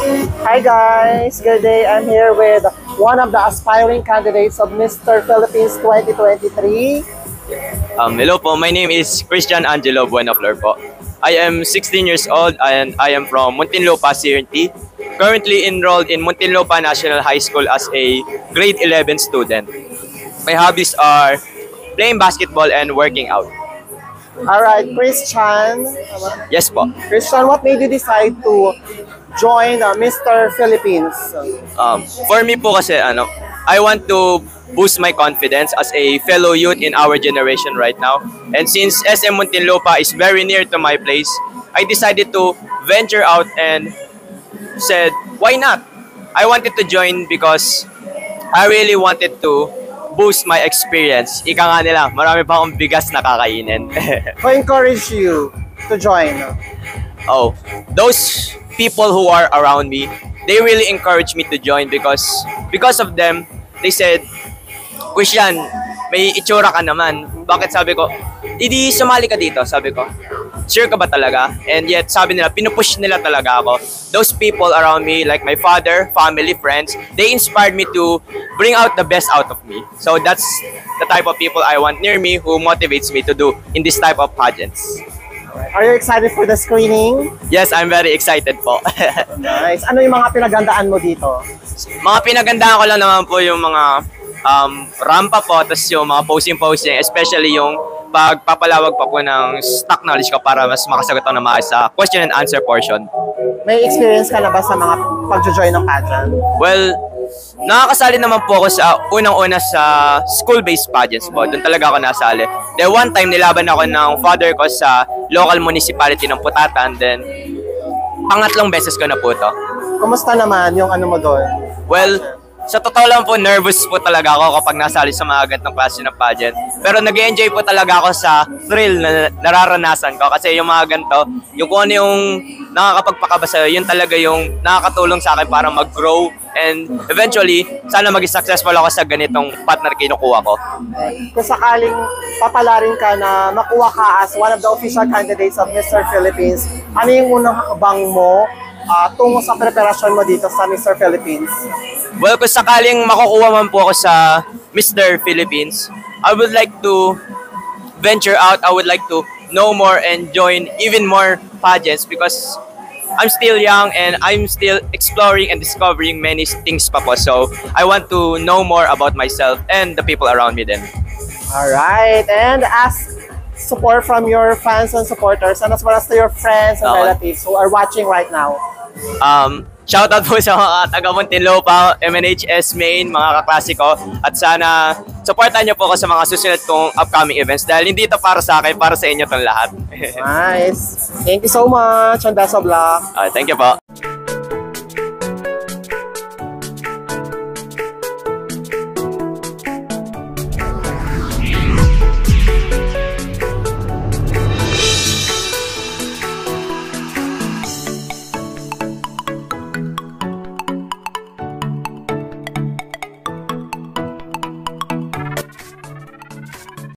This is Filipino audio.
Hi guys, good day. I'm here with one of the aspiring candidates of Mr. Philippines 2023. Hello po, my name is Christian Angelo Buenaflor po. I am 16 years old and I am from Muntinlupa, CRT. Currently enrolled in Muntinlupa National High School as a grade 11 student. My hobbies are playing basketball and working out. Alright, Christian. Yes po. Christian, what made you decide to join Mr. Philippines? For me po kasi I want to boost my confidence as a fellow youth in our generation right now. And since SM Muntinlupa is very near to my place, I decided to venture out and said, why not? I wanted to join because I really wanted to boost my experience. Ika nga nila, marami pa akong bigas na kakainin. Who encouraged you to join? Oh, those people who are around me, they really encouraged me to join because of them, they said, Christian, may itsura ka naman. Bakit sabi ko, hindi sumali ka dito, sabi ko. Sure ka ba talaga? And yet, sabi nila, pinupush nila talaga ako. Those people around me, like my father, family, friends, they inspired me to bring out the best out of me. So that's the type of people I want near me who motivates me to do in this type of pageants. Are you excited for the screening? Yes, I'm very excited po. Nice. Ano yung mga pinagandaan mo dito? Mga pinagandaan ko lang naman po yung mga rampa po, tapos yung mga posing, especially yung pagpapalawag pa po ng stock knowledge ko para mas makasagot ako na maayos sa question and answer portion. May experience ka na ba sa mga pag-join ng pageant? Well, nakakasali naman po ako sa unang-una sa school-based pageants po. Doon talaga ako nasali. Then one time nilaban ako ng father ko sa local municipality ng Putatan. Then pangatlong beses ko na po to. Kumusta naman yung ano mo doon? Well, sa totoo lang po, nervous po talaga ako kapag nasali sa mga ganitong klase ng pageant. Pero nag-enjoy po talaga ako sa thrill na nararanasan ko. Kasi yung mga ganito, yung kung ano yung nakakapagpakaba sa'yo, yun talaga yung nakakatulong sa akin para mag-grow. And eventually, sana maging successful ako sa ganitong path na kinukuha ko. Kung sakaling papalarin ka na makuha ka as one of the official candidates of Mr. Philippines, ano yung unang hakbang mo tungo sa preparasyon mo dito sa Mr. Philippines? Well, kung sakaling makukuha man po ako sa Mr. Philippines, I would like to venture out. I would like to know more and join even more pageants because I'm still young and I'm still exploring and discovering many things pa po. So, I want to know more about myself and the people around me then. Alright, and ask support from your fans and supporters and as well as to your friends and relatives who are watching right now. Shoutout po sa mga taga Muntinlupa, MNHS main, mga kaklasiko. At sana supportan niyo po ako sa mga susunod kong upcoming events dahil hindi ito para sa akin, para sa inyo itong lahat. Nice. Thank you so much. And best of luck. Thank you po.